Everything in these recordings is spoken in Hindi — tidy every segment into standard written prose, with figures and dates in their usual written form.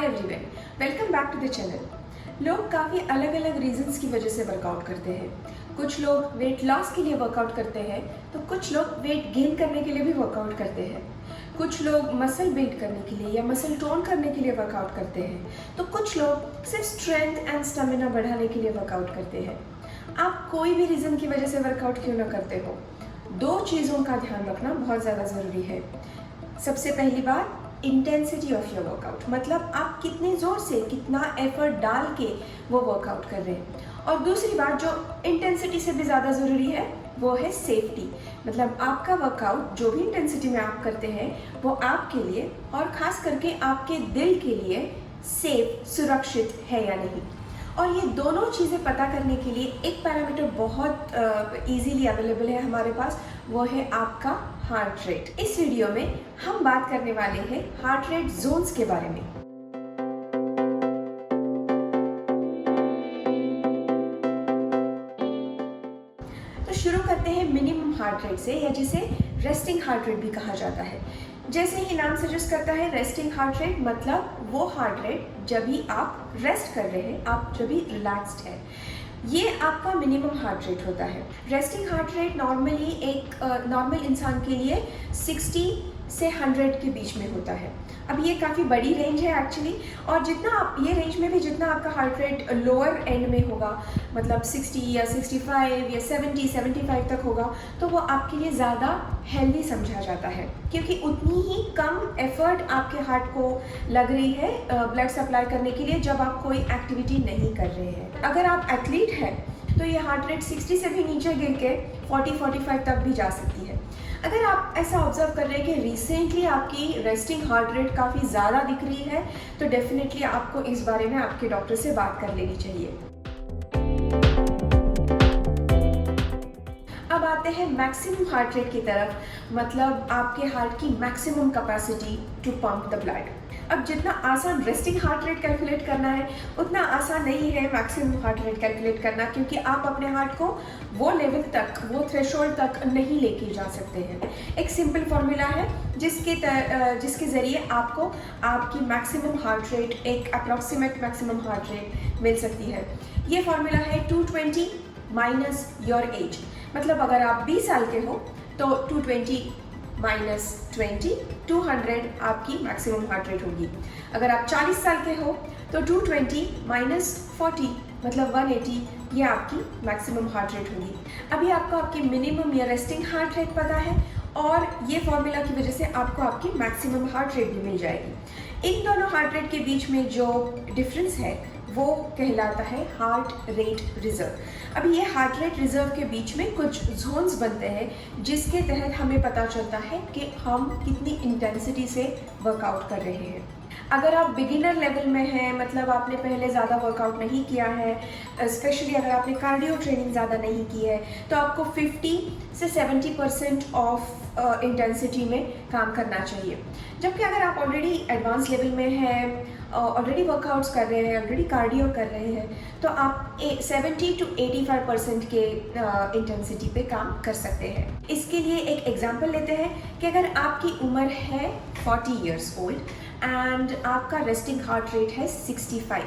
Everyone, welcome back to the channel. लोग काफ़ी अलग अलग रीजंस की वजह से वर्कआउट करते हैं। कुछ लोग वेट लॉस के लिए वर्कआउट करते हैं तो कुछ लोग वेट गेन करने के लिए भी वर्कआउट करते हैं। कुछ लोग मसल बिल्ड करने के लिए या मसल टोन करने के लिए वर्कआउट करते हैं तो कुछ लोग सिर्फ स्ट्रेंथ एंड स्टेमिना बढ़ाने के लिए वर्कआउट करते हैं। आप कोई भी रीज़न की वजह से वर्कआउट क्यों ना करते हो, दो चीज़ों का ध्यान रखना बहुत ज़्यादा ज़रूरी है। सबसे पहली बात, इंटेंसिटी ऑफ योर वर्कआउट, मतलब आप कितने ज़ोर से कितना एफर्ट डाल के वो वर्कआउट कर रहे हैं। और दूसरी बात जो इंटेंसिटी से भी ज़्यादा ज़रूरी है वो है सेफ्टी, मतलब आपका वर्कआउट जो भी इंटेंसिटी में आप करते हैं वो आपके लिए और ख़ास करके आपके दिल के लिए सेफ, सुरक्षित है या नहीं। और ये दोनों चीज़ें पता करने के लिए एक पैरामीटर बहुत इजीली अवेलेबल है हमारे पास, वो है आपका हार्ट रेट। इस वीडियो में हम बात करने वाले हैं हार्ट रेट जोन्स के बारे में। तो शुरू करते हैं मिनिमम हार्ट रेट से, या जिसे रेस्टिंग हार्ट रेट भी कहा जाता है। जैसे ही नाम सजेस्ट करता है रेस्टिंग हार्ट रेट, मतलब वो हार्ट रेट जब भी आप रेस्ट कर रहे हैं, आप जब भी रिलैक्स्ड है, ये आपका मिनिमम हार्ट रेट होता है। रेस्टिंग हार्ट रेट नॉर्मली एक नॉर्मल इंसान के लिए 60 से 100 के बीच में होता है। अब ये काफ़ी बड़ी रेंज है एक्चुअली, और जितना आप ये रेंज में भी जितना आपका हार्ट रेट लोअर एंड में होगा, मतलब 60 या 65 या 70, 75 तक होगा, तो वो आपके लिए ज़्यादा हेल्दी समझा जाता है, क्योंकि उतनी ही कम एफर्ट आपके हार्ट को लग रही है ब्लड सप्लाई करने के लिए जब आप कोई एक्टिविटी नहीं कर रहे हैं। अगर आप एथलीट हैं तो ये हार्ट रेट 60 से भी नीचे गिर के 40-45 तक भी जा सकती है। अगर आप ऐसा ऑब्जर्व कर रहे हैं कि रिसेंटली आपकी रेस्टिंग हार्ट रेट काफ़ी ज़्यादा दिख रही है, तो डेफिनेटली आपको इस बारे में आपके डॉक्टर से बात कर लेनी चाहिए। अब आते हैं मैक्सिमम हार्ट रेट की तरफ, मतलब आपके हार्ट की maximum capacity to pump the blood. अब जितना आसान रेस्टिंग हार्ट रेट कैलकुलेट करना है उतना आसान नहीं है मैक्सिमम हार्ट रेट कैलकुलेट करना, क्योंकि आप अपने हार्ट को वो लेवल तक, वो थ्रेशोल्ड तक नहीं लेके जा सकते हैं। एक सिंपल फॉर्मूला है जिसके ज़रिए आपको आपकी मैक्सिमम हार्ट रेट, एक अप्रॉक्सीमेट मैक्सिमम हार्ट रेट मिल सकती है। ये फॉर्मूला है 220 माइनस योर एज, मतलब अगर आप 20 साल के हो तो 220 माइनस 20, 200 आपकी मैक्सिमम हार्ट रेट होगी। अगर आप 40 साल के हो तो 220 माइनस 40, मतलब 180, ये आपकी मैक्सिमम हार्ट रेट होगी। अभी आपको आपकी मिनिमम या रेस्टिंग हार्ट रेट पता है, और ये फॉर्मूला की वजह से आपको आपकी मैक्सिमम हार्ट रेट भी मिल जाएगी। इन दोनों हार्ट रेट के बीच में जो डिफरेंस है वो कहलाता है हार्ट रेट रिजर्व। अब ये हार्ट रेट रिजर्व के बीच में कुछ जोन्स बनते हैं जिसके तहत हमें पता चलता है कि हम कितनी इंटेंसिटी से वर्कआउट कर रहे हैं। अगर आप बिगिनर लेवल में हैं, मतलब आपने पहले ज़्यादा वर्कआउट नहीं किया है, स्पेशली अगर आपने कार्डियो ट्रेनिंग ज़्यादा नहीं की है, तो आपको 50 से 70% ऑफ इंटेंसिटी में काम करना चाहिए। जबकि अगर आप ऑलरेडी एडवांस लेवल में हैं, ऑलरेडी वर्कआउट्स कर रहे हैं, ऑलरेडी कार्डियो कर रहे हैं, तो आप 70 to 85% के इंटेंसिटी पे काम कर सकते हैं। इसके लिए एक एग्जांपल लेते हैं कि अगर आपकी उम्र है 40 इयर्स ओल्ड एंड आपका रेस्टिंग हार्ट रेट है 65,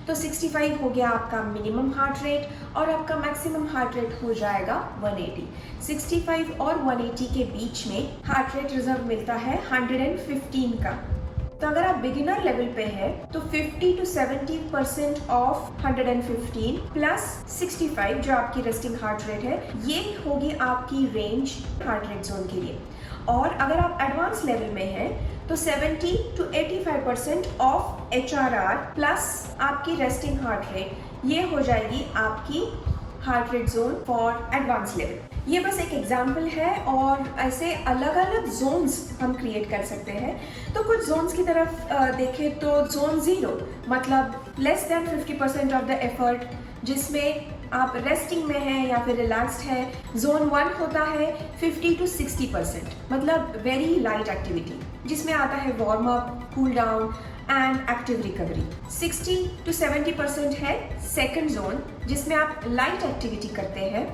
तो 65 हो गया आपका मिनिमम हार्ट रेट, और आपका मैक्सिमम हार्ट रेट हो जाएगा 180। 65 और 180 के बीच में हार्ट रेट रिजर्व मिलता है 115 का। तो अगर आप बिगिनर लेवल पे है तो 50 to 70% ऑफ 115 प्लस 65 जो आपकी रेस्टिंग हार्ट रेट है, ये होगी आपकी रेंज हार्ट रेट जोन के लिए। और अगर आप एडवांस लेवल में हैं तो 70 to 85% ऑफ HRR प्लस आपकी रेस्टिंग हार्ट रेट, ये हो जाएगी आपकी heart rate zone for advance level. ये बस एक एग्जाम्पल है, और ऐसे अलग अलग जोन्स हम क्रिएट कर सकते हैं। तो कुछ जोन्स की तरफ देखें तो जोन 0, मतलब less than 50% of the effort, जिसमें आप रेस्टिंग में हैं या फिर रिलैक्स्ड हैं। जोन 1 होता है 50 to 60%, मतलब वेरी लाइट एक्टिविटी, जिसमें आता है warm up, cool down and active recovery. 60 to 70% है सेकंड जोन, जिसमें आप लाइट एक्टिविटी करते हैं,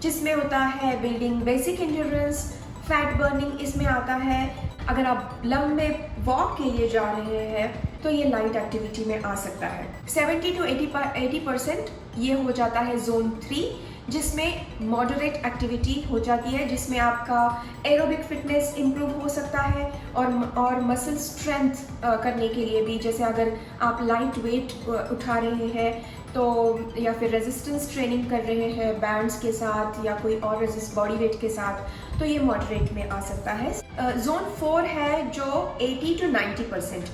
जिसमें होता है building basic endurance, fat burning इसमें आता है। अगर आप लंबे वॉक के लिए जा रहे हैं तो ये लाइट एक्टिविटी में आ सकता है। 70 to 80% ये हो जाता है जोन 3, जिसमें मॉडरेट एक्टिविटी हो जाती है, जिसमें आपका एरोबिक फिटनेस इम्प्रूव हो सकता है और मसल स्ट्रेंथ करने के लिए भी, जैसे अगर आप लाइट वेट उठा रहे हैं तो या फिर रेजिस्टेंस ट्रेनिंग कर रहे हैं बैंड्स के साथ या कोई और बॉडी वेट के साथ, तो ये मॉडरेट में आ सकता है। जोन 4 है जो 80 to 90%।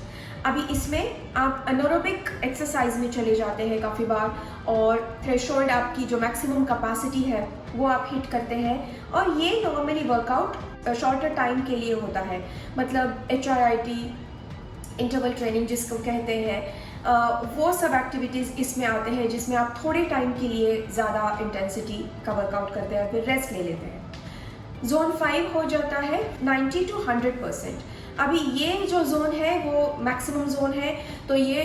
अभी इसमें आप एनारोबिक एक्सरसाइज में चले जाते हैं काफ़ी बार और थ्रेशोल्ड आपकी जो मैक्सिमम कैपेसिटी है वो आप हिट करते हैं, और ये नॉर्मली वर्कआउट शॉर्टर टाइम के लिए होता है। मतलब HIIT इंटरवल ट्रेनिंग जिसको कहते हैं, वो सब एक्टिविटीज़ इसमें आते हैं जिसमें आप थोड़े टाइम के लिए ज़्यादा इंटेंसिटी का वर्कआउट करते हैं फिर रेस्ट ले लेते हैं। जोन 5 हो जाता है 90 to 100%। अभी ये जो जोन है वो मैक्सिमम जोन है, तो ये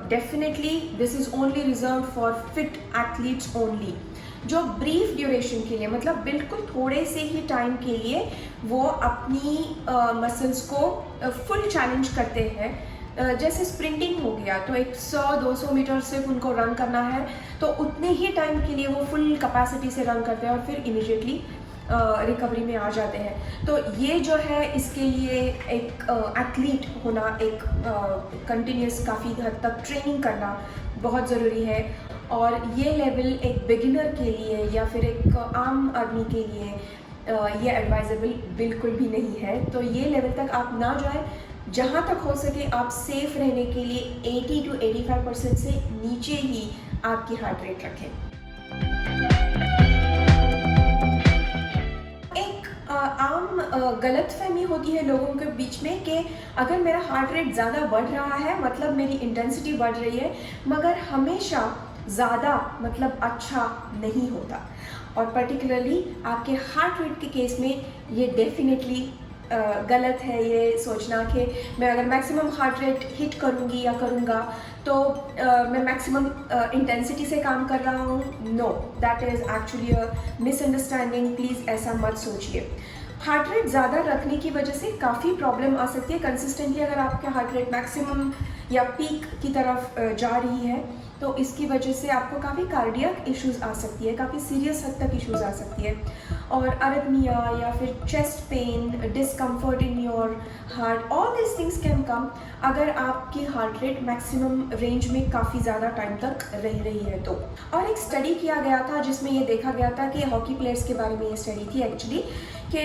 definitely this is only reserve for fit athletes only, जो ब्रीफ ड्यूरेशन के लिए, मतलब बिल्कुल थोड़े से ही टाइम के लिए वो अपनी मसल्स को फुल चैलेंज करते हैं। जैसे स्प्रिंटिंग हो गया तो 100-200 मीटर सिर्फ उनको रन करना है, तो उतने ही टाइम के लिए वो फुल कैपेसिटी से रन करते हैं और फिर इमीडिएटली रिकवरी में आ जाते हैं। तो ये जो है इसके लिए एक एथलीट होना, एक कंटिन्यूस काफ़ी हद तक ट्रेनिंग करना बहुत ज़रूरी है, और ये लेवल एक बिगिनर के लिए या फिर एक आम आदमी के लिए ये एडवाइजेबल बिल्कुल भी नहीं है। तो ये लेवल तक आप ना जाएं। जहाँ तक हो सके आप सेफ रहने के लिए 80 to 85% से नीचे ही आपकी हार्ट रेट रखें। आम गलतफहमी होती है लोगों के बीच में कि अगर मेरा हार्ट रेट ज़्यादा बढ़ रहा है मतलब मेरी इंटेंसिटी बढ़ रही है, मगर हमेशा ज़्यादा मतलब अच्छा नहीं होता। और पर्टिकुलरली आपके हार्ट रेट के केस में ये डेफिनेटली गलत है ये सोचना कि मैं अगर मैक्सिमम हार्ट रेट हिट करूँगी या करूँगा तो मैं मैक्सिमम इंटेंसिटी से काम कर रहा हूँ। No, that is actually a misunderstanding. Please ऐसा मत सोचिए। हार्ट रेट ज़्यादा रखने की वजह से काफ़ी प्रॉब्लम आ सकती है। कंसिस्टेंटली अगर आपके हार्ट रेट मैक्सिमम या पीक की तरफ जा रही है तो इसकी वजह से आपको काफ़ी कार्डियक इश्यूज़ आ सकती है, काफ़ी सीरियस हद तक इश्यूज़ आ सकती है, और अरिथमिया या फिर chest pain, discomfort in your heart, all this things can come अगर आपकी हार्ट रेट मैक्सिमम रेंज में काफ़ी ज़्यादा टाइम तक रह रही है तो। और एक स्टडी किया गया था जिसमें ये देखा गया था कि हॉकी प्लेयर्स के बारे में ये स्टडी थी एक्चुअली, कि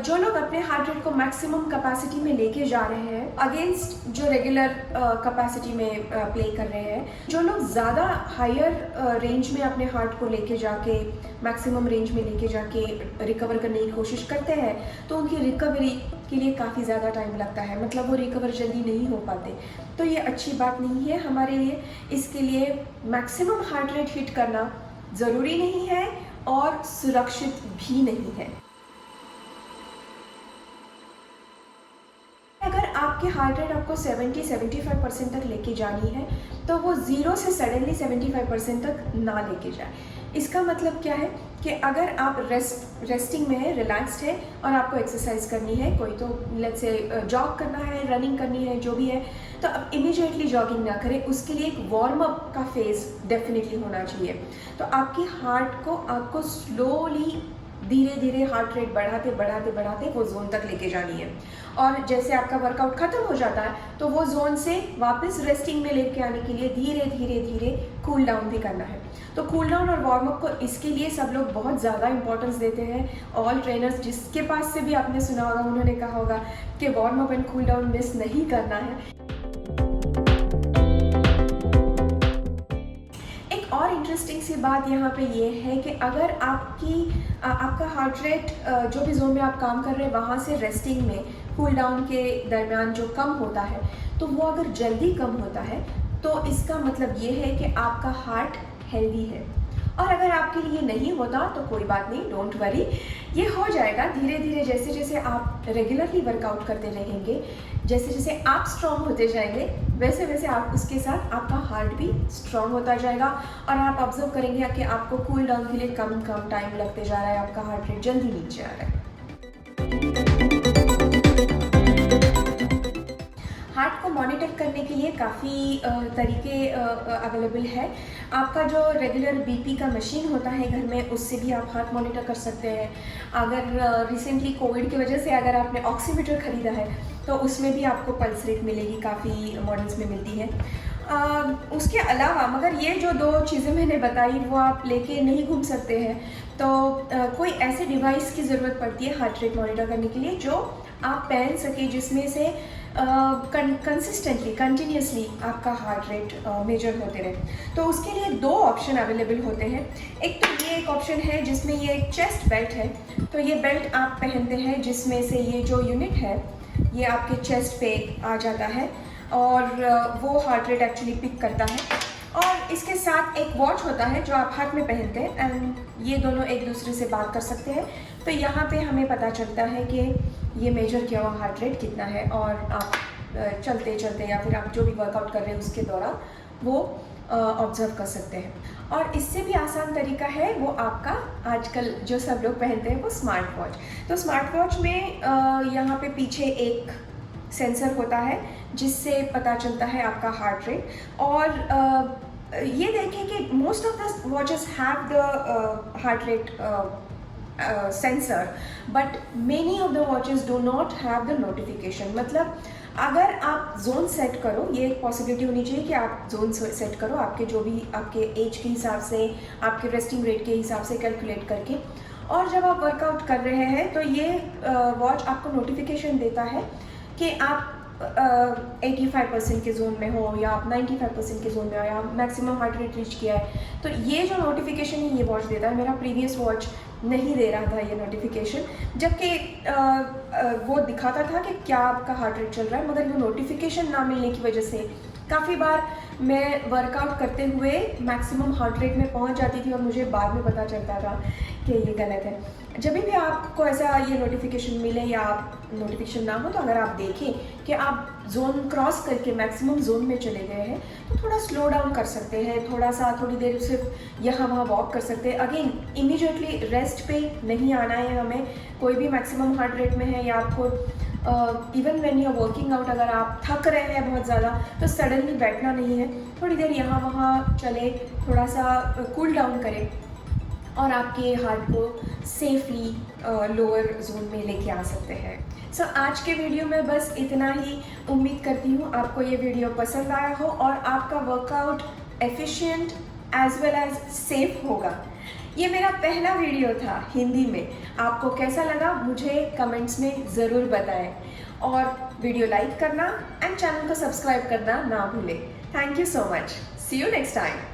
जो लोग अपने हार्ट रेट को मैक्सिमम कैपेसिटी में लेके जा रहे हैं अगेंस्ट जो रेगुलर कैपेसिटी में प्ले कर रहे हैं, जो लोग ज़्यादा हायर रेंज में अपने हार्ट को लेके जाके मैक्सिमम रेंज में लेके जाके रिकवर करने की कोशिश करते हैं, तो उनकी रिकवरी के लिए काफ़ी ज़्यादा टाइम लगता है, मतलब वो रिकवर जल्दी नहीं हो पाते। तो ये अच्छी बात नहीं है हमारे लिए। इसके लिए मैक्सिमम हार्ट रेट हिट करना ज़रूरी नहीं है और सुरक्षित भी नहीं है। अगर आपके हार्ट रेट आपको 70-75% तक लेके जानी है तो वो 0 से सडनली 75% तक ना लेके जाए। इसका मतलब क्या है कि अगर आप रेस्टिंग में है, रिलैक्स्ड है और आपको एक्सरसाइज करनी है, कोई तो लेट्स से जॉग करना है, रनिंग करनी है, जो भी है, तो अब इमीडिएटली जॉगिंग ना करें। उसके लिए एक वार्म अप का फेज़ डेफिनेटली होना चाहिए। तो आपकी हार्ट को आपको स्लोली धीरे धीरे हार्ट रेट बढ़ाते बढ़ाते बढ़ाते वो जोन तक लेके जानी है, और जैसे आपका वर्कआउट ख़त्म हो जाता है तो वो जोन से वापस रेस्टिंग में लेके आने के लिए धीरे धीरे धीरे कूल डाउन भी करना है। तो कूल डाउन और वार्म अप को इसके लिए सब लोग बहुत ज़्यादा इंपॉर्टेंस देते हैं। ऑल ट्रेनर्स जिसके पास से भी आपने सुना होगा उन्होंने कहा होगा कि warm up and cool down miss नहीं करना है। और इंटरेस्टिंग सी बात यहाँ पे ये है कि अगर आपका हार्ट रेट जो भी जोन में आप काम कर रहे हैं वहाँ से रेस्टिंग में कूल डाउन के दरमियान जो कम होता है, तो वो अगर जल्दी कम होता है तो इसका मतलब ये है कि आपका हार्ट हेल्दी है। और अगर आपके लिए नहीं होता तो कोई बात नहीं, डोंट वरी, ये हो जाएगा धीरे धीरे। जैसे जैसे आप रेगुलरली वर्कआउट करते रहेंगे, जैसे जैसे आप स्ट्रॉन्ग होते जाएंगे, वैसे वैसे आप उसके साथ आपका हार्ट भी स्ट्रॉन्ग होता जाएगा, और आप ऑब्जर्व करेंगे कि आपको कूल डाउन के लिए कम कम टाइम लगते जा रहा है, आपका हार्ट रेट जल्दी नीचे आ रहा है। हार्ट को मॉनिटर करने के लिए काफ़ी तरीके अवेलेबल है। आपका जो रेगुलर बीपी का मशीन होता है घर में, उससे भी आप हार्ट मॉनिटर कर सकते हैं। अगर रिसेंटली कोविड की वजह से अगर आपने ऑक्सीमीटर ख़रीदा है तो उसमें भी आपको पल्स रेट मिलेगी, काफ़ी मॉडल्स में मिलती है। उसके अलावा मगर ये जो 2 चीज़ें मैंने बताई वो आप लेके नहीं घूम सकते हैं, तो कोई ऐसे डिवाइस की ज़रूरत पड़ती है हार्ट रेट मॉनिटर करने के लिए जो आप पहन सके, जिसमें से कंसिस्टेंटली कंटिन्यूसली आपका हार्ट रेट मेजर होते रहे। तो उसके लिए 2 ऑप्शन अवेलेबल होते हैं। एक तो ये एक ऑप्शन है जिसमें ये एक चेस्ट बेल्ट है, तो ये बेल्ट आप पहनते हैं जिसमें से ये जो यूनिट है ये आपके चेस्ट पे आ जाता है और वो हार्ट रेट एक्चुअली पिक करता है। और इसके साथ एक वॉच होता है जो आप हाथ में पहनते हैं एंड ये दोनों एक दूसरे से बात कर सकते हैं। तो यहाँ पे हमें पता चलता है कि ये मेजर किया हुआ हार्ट रेट कितना है और आप चलते चलते या फिर आप जो भी वर्कआउट कर रहे हैं उसके दौरान वो ऑब्जर्व कर सकते हैं। और इससे भी आसान तरीका है वो आपका आजकल जो सब लोग पहनते हैं वो स्मार्ट वॉच। तो स्मार्ट वॉच में यहाँ पे पीछे एक सेंसर होता है जिससे पता चलता है आपका हार्ट रेट। और ये देखें कि most of the watches have the heart rate sensor, but many of the watches do not have the notification. मतलब अगर आप जोन सेट करो, ये एक पॉसिबिलिटी होनी चाहिए कि आप जोन सेट करो आपके जो भी आपके एज के हिसाब से, आपके रेस्टिंग रेट के हिसाब से कैलकुलेट करके, और जब आप वर्कआउट कर रहे हैं तो ये वॉच आपको नोटिफिकेशन देता है कि आप 85% के जोन में हो या आप 95% के जोन में हो या मैक्सिमम हार्ट रेट रीच किया है। तो ये जो नोटिफिकेशन है ये वॉच देता है। मेरा प्रीवियस वॉच नहीं दे रहा था ये नोटिफिकेशन, जबकि वो दिखाता था कि क्या आपका हार्ट रेट चल रहा है, मगर वो नोटिफिकेशन ना मिलने की वजह से काफ़ी बार मैं वर्कआउट करते हुए मैक्सिमम हार्ट रेट में पहुंच जाती थी और मुझे बाद में पता चलता था कि ये गलत है। जब भी आपको ऐसा ये नोटिफिकेशन मिले या आप नोटिफिकेशन ना हो तो अगर आप देखें कि आप जोन क्रॉस करके मैक्सिमम जोन में चले गए हैं तो थोड़ा स्लो डाउन कर सकते हैं, थोड़ी देर सिर्फ यहाँ वहाँ वॉक कर सकते हैं। अगेन इमीडिएटली रेस्ट पे नहीं आना है हमें। कोई भी मैक्सिमम हार्ट रेट में है या आपको even when you are working out अगर आप थक रहे हैं बहुत ज़्यादा तो सडनली बैठना नहीं है, थोड़ी देर यहाँ वहाँ चले, थोड़ा सा कूल डाउन करें और आपके हार्ट को सेफली लोअर जोन में लेके आ सकते हैं। सो आज के वीडियो में बस इतना ही। उम्मीद करती हूँ आपको ये वीडियो पसंद आया हो और आपका workout efficient as well as safe होगा। ये मेरा पहला वीडियो था हिंदी में। आपको कैसा लगा मुझे कमेंट्स में ज़रूर बताएं और वीडियो लाइक करना एंड चैनल को सब्सक्राइब करना ना भूलें। Thank you so much. See you next time.